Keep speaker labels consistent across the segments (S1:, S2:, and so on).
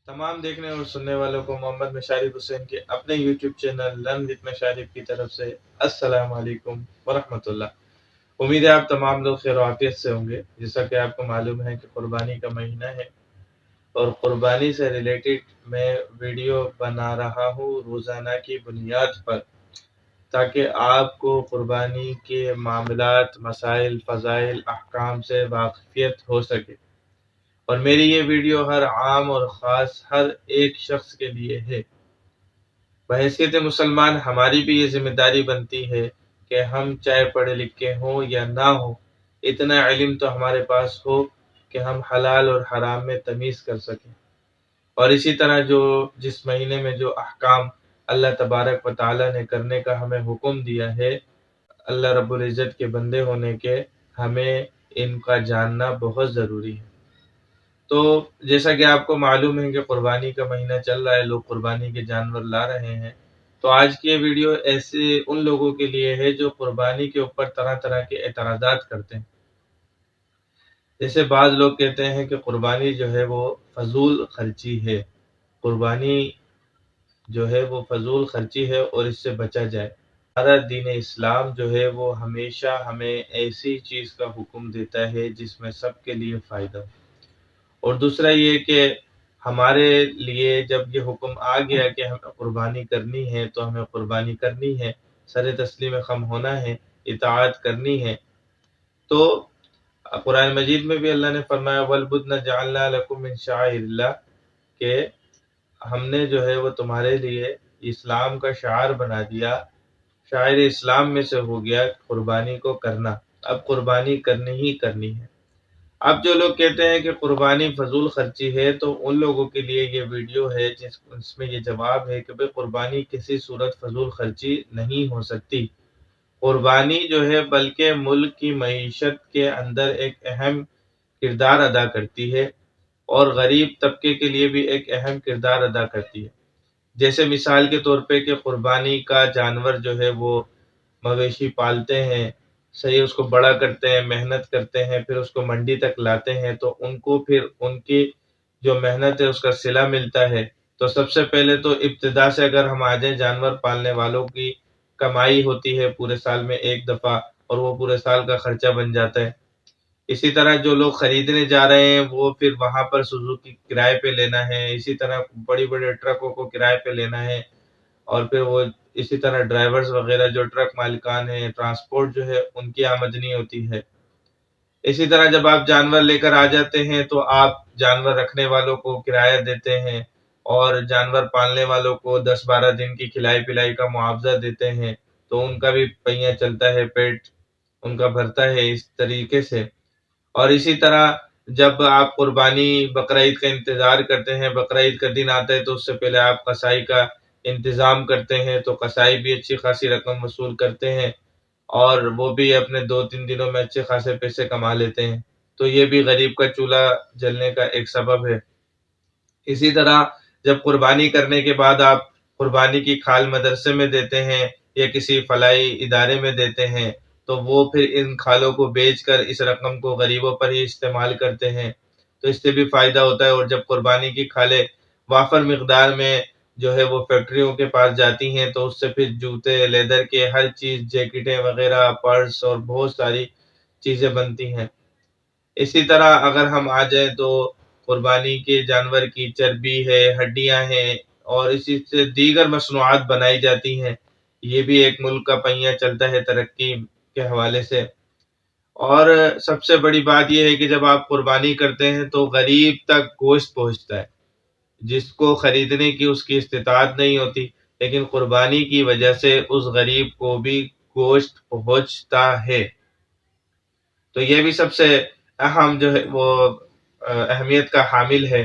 S1: تمام دیکھنے اور سننے والوں کو محمد مشارف حسین کے اپنے YouTube channel learn with Musharraf کی طرف سے السلام علیکم ورحمۃ اللہ۔ امید ہے آپ تمام لوگ خیر و عافیت سے ہوں گے۔ جیسا کہ آپ کو معلوم ہے کہ قربانی کا مہینہ ہے اور قربانی سے ریلیٹڈ میں ویڈیو بنا رہا ہوں روزانہ کی بنیاد پر، تاکہ آپ کو قربانی کے معاملات، مسائل، فضائل، احکام سے واقفیت ہو سکے۔ اور میری یہ ویڈیو ہر عام اور خاص ہر ایک شخص کے لیے ہے۔ بحیثیت مسلمان ہماری بھی یہ ذمہ داری بنتی ہے کہ ہم چاہے پڑھے لکھے ہوں یا نہ ہوں، اتنا علم تو ہمارے پاس ہو کہ ہم حلال اور حرام میں تمیز کر سکیں۔ اور اسی طرح جس مہینے میں جو احکام اللہ تبارک و تعالیٰ نے کرنے کا ہمیں حکم دیا ہے، اللہ رب العزت کے بندے ہونے کے، ہمیں ان کا جاننا بہت ضروری ہے۔ تو جیسا کہ آپ کو معلوم ہے کہ قربانی کا مہینہ چل رہا ہے، لوگ قربانی کے جانور لا رہے ہیں۔ تو آج کی یہ ویڈیو ایسے ان لوگوں کے لیے ہے جو قربانی کے اوپر طرح طرح کے اعتراضات کرتے ہیں۔ جیسے بعض لوگ کہتے ہیں کہ قربانی جو ہے وہ فضول خرچی ہے، قربانی جو ہے وہ فضول خرچی ہے اور اس سے بچا جائے۔ ہمارا دین اسلام جو ہے وہ ہمیشہ ہمیں ایسی چیز کا حکم دیتا ہے جس میں سب کے لیے فائدہ ہو۔ اور دوسرا یہ کہ ہمارے لیے جب یہ حکم آ گیا کہ ہمیں قربانی کرنی ہے تو ہمیں قربانی کرنی ہے، سر تسلیم خم ہونا ہے، اطاعت کرنی ہے۔ تو قرآن مجید میں بھی اللہ نے فرمایا وَالْبُدْنَ جَعَلْنَا لَكُم مِّن شَعَائِرِ اللَّهِ، کہ ہم نے جو ہے وہ تمہارے لیے اسلام کا شعار بنا دیا، شاعر اسلام میں سے ہو گیا قربانی کو کرنا۔ اب قربانی کرنی ہی کرنی ہے۔ اب جو لوگ کہتے ہیں کہ قربانی فضول خرچی ہے، تو ان لوگوں کے لیے یہ ویڈیو ہے جس میں یہ جواب ہے کہ بھئی قربانی کسی صورت فضول خرچی نہیں ہو سکتی۔ قربانی جو ہے بلکہ ملک کی معیشت کے اندر ایک اہم کردار ادا کرتی ہے اور غریب طبقے کے لیے بھی ایک اہم کردار ادا کرتی ہے۔ جیسے مثال کے طور پہ کہ قربانی کا جانور جو ہے وہ مویشی پالتے ہیں، صحیح اس کو بڑا کرتے ہیں، محنت کرتے ہیں، پھر اس کو منڈی تک لاتے ہیں، تو ان کو پھر ان کی جو محنت ہے اس کا صلہ ملتا ہے۔ تو سب سے پہلے تو ابتدا سے اگر ہم آ جائیں، جانور پالنے والوں کی کمائی ہوتی ہے پورے سال میں ایک دفعہ، اور وہ پورے سال کا خرچہ بن جاتا ہے۔ اسی طرح جو لوگ خریدنے جا رہے ہیں وہ پھر وہاں پر سوزوکی کرائے پہ لینا ہے، اسی طرح بڑی بڑے ٹرکوں کو کرائے پہ لینا ہے، اور پھر وہ اسی طرح ڈرائیورز وغیرہ جو ٹرک مالکان ہیں، ٹرانسپورٹ جو ہے ان کی آمدنی ہوتی ہے۔ اسی طرح جب آپ جانور لے کر آ جاتے ہیں تو آپ جانور رکھنے والوں کو کرایہ دیتے ہیں اور جانور پالنے والوں کو 10-12 دن کی کھلائی پلائی کا معاوضہ دیتے ہیں، تو ان کا بھی پہیہ چلتا ہے، پیٹ ان کا بھرتا ہے اس طریقے سے۔ اور اسی طرح جب آپ قربانی بقرعید کا انتظار کرتے ہیں، بقرعید کا دن آتا ہے تو اس سے پہلے آپ قصائی کا انتظام کرتے ہیں، تو قصائی بھی اچھی خاصی رقم وصول کرتے ہیں اور وہ بھی اپنے 2-3 دنوں میں اچھے خاصے پیسے کما لیتے ہیں۔ تو یہ بھی غریب کا چولہا جلنے کا ایک سبب ہے۔ اسی طرح جب قربانی کرنے کے بعد آپ قربانی کی کھال مدرسے میں دیتے ہیں یا کسی فلاحی ادارے میں دیتے ہیں، تو وہ پھر ان کھالوں کو بیچ کر اس رقم کو غریبوں پر ہی استعمال کرتے ہیں، تو اس سے بھی فائدہ ہوتا ہے۔ اور جب قربانی کی کھالیں وافر مقدار میں جو ہے وہ فیکٹریوں کے پاس جاتی ہیں، تو اس سے پھر جوتے، لیدر کے ہر چیز، جیکٹیں وغیرہ، پرس اور بہت ساری چیزیں بنتی ہیں۔ اسی طرح اگر ہم آ جائیں تو قربانی کے جانور کی چربی ہے، ہڈیاں ہیں، اور اسی سے دیگر مصنوعات بنائی جاتی ہیں۔ یہ بھی ایک ملک کا پہیہ چلتا ہے ترقی کے حوالے سے۔ اور سب سے بڑی بات یہ ہے کہ جب آپ قربانی کرتے ہیں تو غریب تک گوشت پہنچتا ہے، جس کو خریدنے کی اس کی استطاعت نہیں ہوتی، لیکن قربانی کی وجہ سے اس غریب کو بھی گوشت پہنچتا ہے۔ تو یہ بھی سب سے اہم جو ہے وہ اہمیت کا حامل ہے۔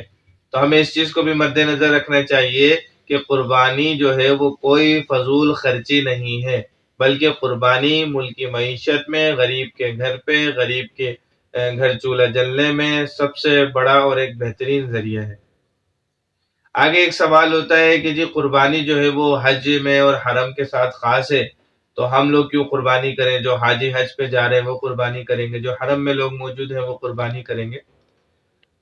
S1: تو ہمیں اس چیز کو بھی مد نظر رکھنا چاہیے کہ قربانی جو ہے وہ کوئی فضول خرچی نہیں ہے، بلکہ قربانی ملک کی معیشت میں، غریب کے گھر پہ، غریب کے گھر چولہا جلنے میں سب سے بڑا اور ایک بہترین ذریعہ ہے۔ آگے ایک سوال ہوتا ہے کہ جی قربانی جو ہے وہ حج میں اور حرم کے ساتھ خاص ہے، تو ہم لوگ کیوں قربانی کریں؟ جو حاجی حج پہ جا رہے ہیں وہ قربانی کریں گے، جو حرم میں لوگ موجود ہیں وہ قربانی کریں گے۔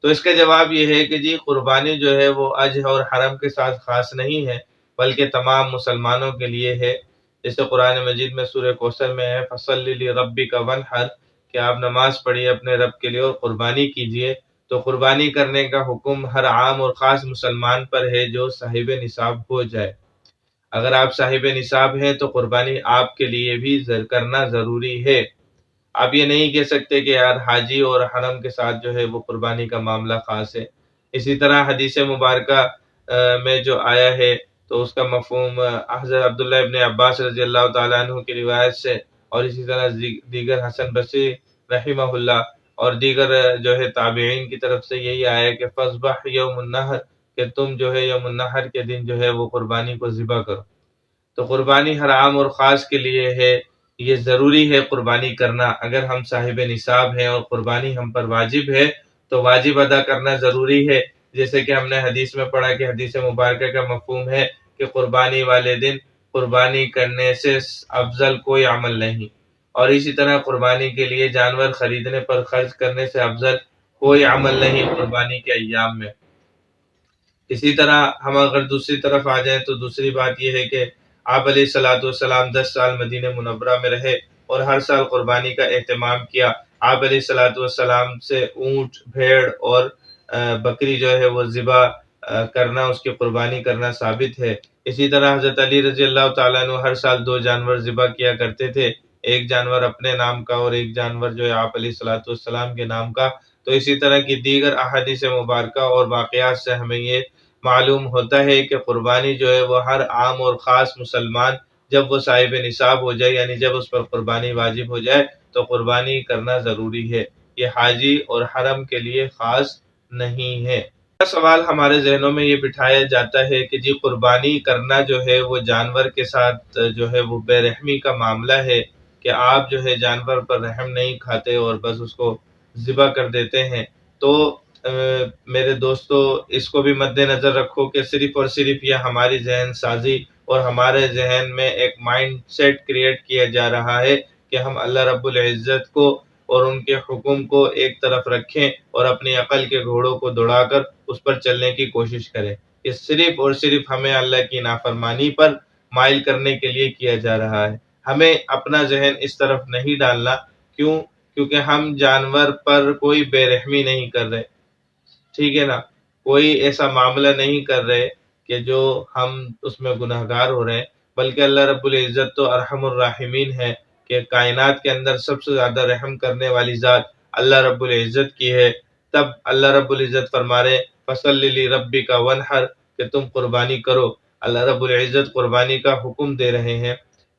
S1: تو اس کا جواب یہ ہے کہ جی قربانی جو ہے وہ حج اور حرم کے ساتھ خاص نہیں ہے، بلکہ تمام مسلمانوں کے لیے ہے۔ جیسے قرآن مجید میں سورہ کوثر میں ہے فَصَلِّ لِرَبِّكَ وَانْحَرْ، کہ آپ نماز پڑھیے اپنے رب کے لیے اور قربانی کیجیے۔ تو قربانی کرنے کا حکم ہر عام اور خاص مسلمان پر ہے جو صاحب نصاب ہو جائے۔ اگر آپ صاحب نصاب ہیں تو قربانی آپ کے لیے بھی کرنا ضروری ہے۔ آپ یہ نہیں کہہ سکتے کہ یار حاجی اور حرم کے ساتھ جو ہے وہ قربانی کا معاملہ خاص ہے۔ اسی طرح حدیث مبارکہ میں جو آیا ہے تو اس کا مفہوم حضرت عبداللہ ابن عباس رضی اللہ تعالیٰ عنہ کی روایت سے، اور اسی طرح دیگر حسن بصری رحمہ اللہ اور دیگر جو ہے تابعین کی طرف سے یہی آیا کہ فَاصْبَحْ یوم النحر، کہ تم جو ہے یوم النحر کے دن جو ہے وہ قربانی کو ذبح کرو۔ تو قربانی ہر عام اور خاص کے لیے ہے، یہ ضروری ہے قربانی کرنا۔ اگر ہم صاحب نصاب ہیں اور قربانی ہم پر واجب ہے تو واجب ادا کرنا ضروری ہے، جیسے کہ ہم نے حدیث میں پڑھا کہ حدیث مبارکہ کا مفہوم ہے کہ قربانی والے دن قربانی کرنے سے افضل کوئی عمل نہیں، اور اسی طرح قربانی کے لیے جانور خریدنے پر خرچ کرنے سے افضل کوئی عمل نہیں قربانی کے ایام میں۔ اسی طرح ہم اگر دوسری طرف آ جائیں تو دوسری بات یہ ہے کہ آپ علیہ السلام 10 سال مدینہ منورہ میں رہے اور ہر سال قربانی کا اہتمام کیا۔ آپ علیہ السلام سے اونٹ، بھیڑ اور بکری جو ہے وہ ذبح کرنا، اس کی قربانی کرنا ثابت ہے۔ اسی طرح حضرت علی رضی اللہ تعالیٰ عنہ ہر سال 2 جانور ذبح کیا کرتے تھے، ایک جانور اپنے نام کا اور ایک جانور جو ہے آپ علیہ السلام کے نام کا۔ تو اسی طرح کی دیگر احادیث مبارکہ اور واقعات سے ہمیں یہ معلوم ہوتا ہے کہ قربانی جو ہے وہ ہر عام اور خاص مسلمان جب وہ صاحب نصاب ہو جائے، یعنی جب اس پر قربانی واجب ہو جائے تو قربانی کرنا ضروری ہے۔ یہ حاجی اور حرم کے لیے خاص نہیں ہے۔ سوال ہمارے ذہنوں میں یہ بٹھایا جاتا ہے کہ جی قربانی کرنا جو ہے وہ جانور کے ساتھ جو ہے وہ بے رحمی کا معاملہ ہے، کہ آپ جو ہے جانور پر رحم نہیں کھاتے اور بس اس کو ذبح کر دیتے ہیں۔ تو میرے دوستو اس کو بھی مد نظر رکھو کہ صرف اور صرف یہ ہماری ذہن سازی اور ہمارے ذہن میں ایک مائنڈ سیٹ کریٹ کیا جا رہا ہے کہ ہم اللہ رب العزت کو اور ان کے حکم کو ایک طرف رکھیں اور اپنی عقل کے گھوڑوں کو دوڑا کر اس پر چلنے کی کوشش کریں۔ یہ صرف اور صرف ہمیں اللہ کی نافرمانی پر مائل کرنے کے لیے کیا جا رہا ہے۔ ہمیں اپنا ذہن اس طرف نہیں ڈالنا۔ کیونکہ ہم جانور پر کوئی بے رحمی نہیں کر رہے، ٹھیک ہے نا، کوئی ایسا معاملہ نہیں کر رہے کہ جو ہم اس میں گناہ گار ہو رہے ہیں، بلکہ اللہ رب العزت تو ارحم الراحمین ہے، کہ کائنات کے اندر سب سے زیادہ رحم کرنے والی ذات اللہ رب العزت کی ہے۔ تب اللہ رب العزت فرما رہے فَصَلِّ لِرَبِّكَ وَانْحَرْ، کہ تم قربانی کرو۔ اللہ رب العزت قربانی کا حکم دے رہے ہیں۔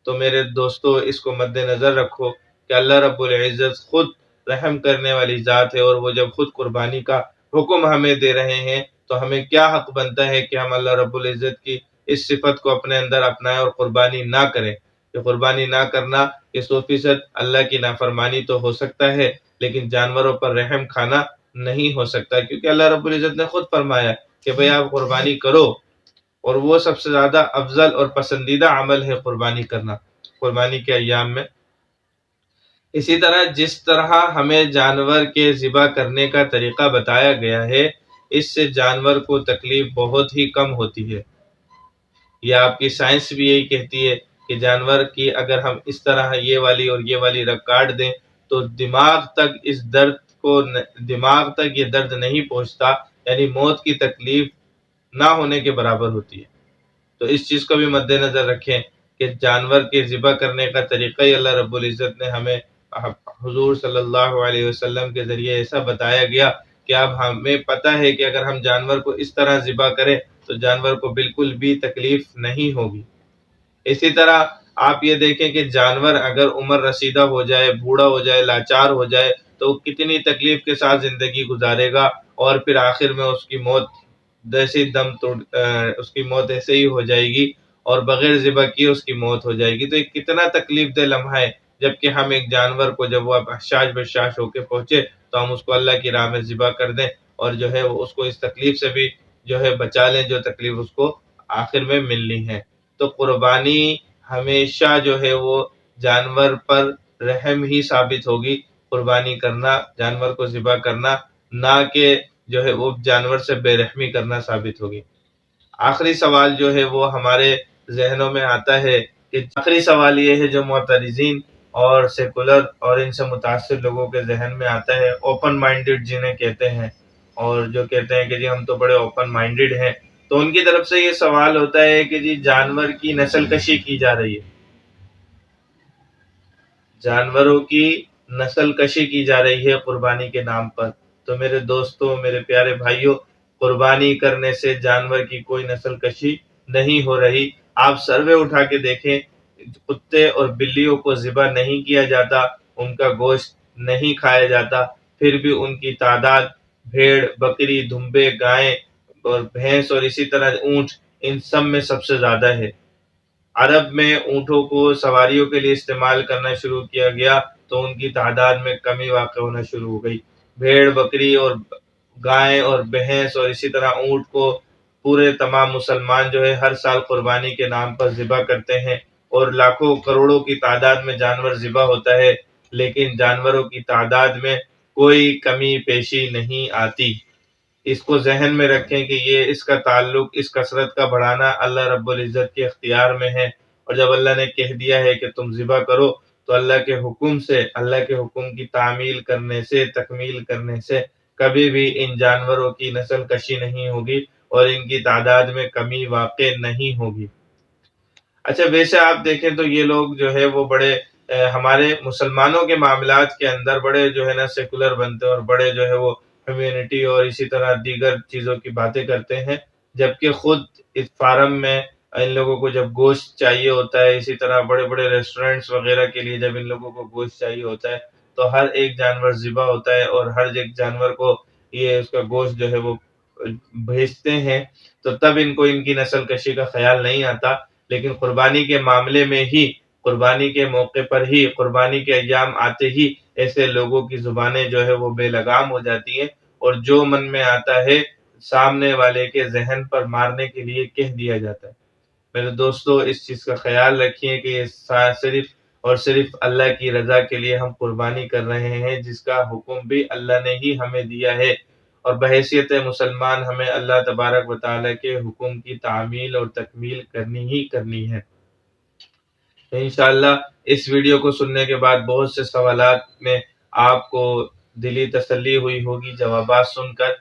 S1: تو میرے دوستو اس کو مد نظر رکھو کہ اللہ رب العزت خود رحم کرنے والی ذات ہے، اور وہ جب خود قربانی کا حکم ہمیں دے رہے ہیں تو ہمیں کیا حق بنتا ہے کہ ہم اللہ رب العزت کی اس صفت کو اپنے اندر اپنائیں اور قربانی نہ کریں۔ کہ قربانی نہ کرنا یہ 100% اللہ کی نافرمانی تو ہو سکتا ہے، لیکن جانوروں پر رحم کھانا نہیں ہو سکتا، کیونکہ اللہ رب العزت نے خود فرمایا کہ بھئی آپ قربانی کرو، اور وہ سب سے زیادہ افضل اور پسندیدہ عمل ہے قربانی کرنا قربانی کے ایام میں۔ اسی طرح جس طرح ہمیں جانور کے ذبح کرنے کا طریقہ بتایا گیا ہے، اس سے جانور کو تکلیف بہت ہی کم ہوتی ہے۔ یہ آپ کی سائنس بھی یہی کہتی ہے کہ جانور کی اگر ہم اس طرح یہ والی اور یہ والی رگ کاٹ دیں تو دماغ تک یہ درد نہیں پہنچتا، یعنی موت کی تکلیف نہ ہونے کے برابر ہوتی ہے۔ تو اس چیز کو بھی مد نظر رکھیں کہ جانور کے ذبح کرنے کا طریقہ ہی اللہ رب العزت نے ہمیں حضور صلی اللہ علیہ وسلم کے ذریعے ایسا بتایا گیا کہ اب ہمیں پتہ ہے کہ اگر ہم جانور کو اس طرح ذبح کریں تو جانور کو بالکل بھی تکلیف نہیں ہوگی۔ اسی طرح آپ یہ دیکھیں کہ جانور اگر عمر رسیدہ ہو جائے، بوڑھا ہو جائے، لاچار ہو جائے تو کتنی تکلیف کے ساتھ زندگی گزارے گا، اور پھر آخر میں اس کی موت ایسے ہی ہو جائے گی، اور بغیر ذبح کیے اس کی موت ہو جائے گی۔ تو یہ کتنا تکلیف دہ لمحہ ہے، جبکہ ہم ایک جانور کو جب وہ حشاش بشاش ہو کے پہنچے تو ہم اس کو اللہ کی راہ میں ذبح کر دیں، اور جو ہے وہ اس کو اس تکلیف سے بھی جو ہے بچا لیں جو تکلیف اس کو آخر میں ملنی ہے۔ تو قربانی ہمیشہ جو ہے وہ جانور پر رحم ہی ثابت ہوگی، قربانی کرنا، جانور کو ذبح کرنا، نہ کہ جو ہے وہ جانور سے بے رحمی کرنا ثابت ہوگی۔ آخری سوال جو ہے وہ ہمارے ذہنوں میں آتا ہے کہ آخری سوال یہ ہے جو معترضین اور سیکولر اور ان سے متاثر لوگوں کے ذہن میں آتا ہے، اوپن مائنڈڈ جنہیں کہتے ہیں، اور جو کہتے ہیں کہ جی ہم تو بڑے اوپن مائنڈڈ ہیں، تو ان کی طرف سے یہ سوال ہوتا ہے کہ جی جانور کی نسل کشی کی جا رہی ہے، جانوروں کی نسل کشی کی جا رہی ہے قربانی کے نام پر۔ تو میرے دوستوں، میرے پیارے بھائیوں، قربانی کرنے سے جانور کی کوئی نسل کشی نہیں ہو رہی۔ آپ سروے اٹھا کے دیکھیں، کتے اور بلیوں کو ذبح نہیں کیا جاتا، ان کا گوشت نہیں کھایا جاتا، پھر بھی ان کی تعداد بھیڑ، بکری، دمبے، گائیں اور بھینس اور اسی طرح اونٹ، ان سب میں سب سے زیادہ ہے۔ عرب میں اونٹوں کو سواریوں کے لیے استعمال کرنا شروع کیا گیا تو ان کی تعداد میں کمی واقع ہونا شروع ہو گئی۔ بھیڑ، بکری اور گائیں اور بھینس اور اسی طرح اونٹ کو پورے تمام مسلمان جو ہے ہر سال قربانی کے نام پر ذبح کرتے ہیں، اور لاکھوں کروڑوں کی تعداد میں جانور ذبح ہوتا ہے، لیکن جانوروں کی تعداد میں کوئی کمی پیشی نہیں آتی۔ اس کو ذہن میں رکھیں کہ یہ اس کا تعلق، اس کثرت کا بڑھانا اللہ رب العزت کے اختیار میں ہے، اور جب اللہ نے کہہ دیا ہے کہ تم ذبح کرو تو اللہ کے حکم سے، اللہ کے حکم کی تعمیل کرنے سے، تکمیل کرنے سے کبھی بھی ان جانوروں کی نسل کشی نہیں ہوگی اور ان کی تعداد میں کمی واقع نہیں ہوگی۔ اچھا، ویسے آپ دیکھیں تو یہ لوگ جو ہے وہ بڑے ہمارے مسلمانوں کے معاملات کے اندر بڑے جو ہے نا سیکولر بنتے ہیں، اور بڑے جو ہے وہ کمیونٹی اور اسی طرح دیگر چیزوں کی باتیں کرتے ہیں، جبکہ خود اس فارم میں ان لوگوں کو جب گوشت چاہیے ہوتا ہے، اسی طرح بڑے بڑے ریسٹورینٹس وغیرہ کے لیے جب ان لوگوں کو گوشت چاہیے ہوتا ہے تو ہر ایک جانور ذبح ہوتا ہے، اور ہر ایک جانور کو یہ اس کا گوشت جو ہے وہ بھیجتے ہیں، تو تب ان کو ان کی نسل کشی کا خیال نہیں آتا۔ لیکن قربانی کے معاملے میں ہی، قربانی کے موقع پر ہی، قربانی کے ایام آتے ہی ایسے لوگوں کی زبانیں جو ہے وہ بے لگام ہو جاتی ہیں، اور جو من میں آتا ہے سامنے والے کے ذہن پر مارنے کے لیے کہہ دیا جاتا ہے۔ میرے دوستو، اس چیز کا خیال رکھیے کہ یہ صرف اور صرف اللہ کی رضا کے لیے ہم قربانی کر رہے ہیں، جس کا حکم بھی اللہ نے ہی ہمیں دیا ہے، اور بحیثیت مسلمان ہمیں اللہ تبارک و تعالیٰ کے حکم کی تعمیل اور تکمیل کرنی ہی کرنی ہے۔ تو انشاءاللہ اس ویڈیو کو سننے کے بعد بہت سے سوالات میں آپ کو دلی تسلی ہوئی ہوگی جوابات سن کر۔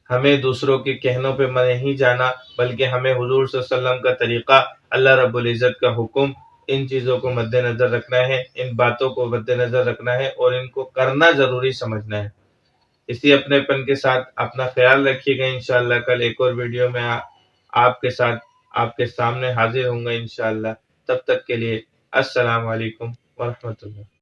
S1: ہمیں دوسروں کے کہنوں پہ نہیں جانا، بلکہ ہمیں حضور صلی اللہ علیہ وسلم کا طریقہ، اللہ رب العزت کا حکم، ان چیزوں کو مد نظر رکھنا ہے، ان باتوں کو مد نظر رکھنا ہے، اور ان کو کرنا ضروری سمجھنا ہے۔ اسی اپنے پن کے ساتھ اپنا خیال رکھیے گا۔ انشاءاللہ کل ایک اور ویڈیو میں آپ کے ساتھ، آپ کے سامنے حاضر ہوں گا انشاءاللہ۔ تب تک کے لیے السلام علیکم ورحمۃ اللہ۔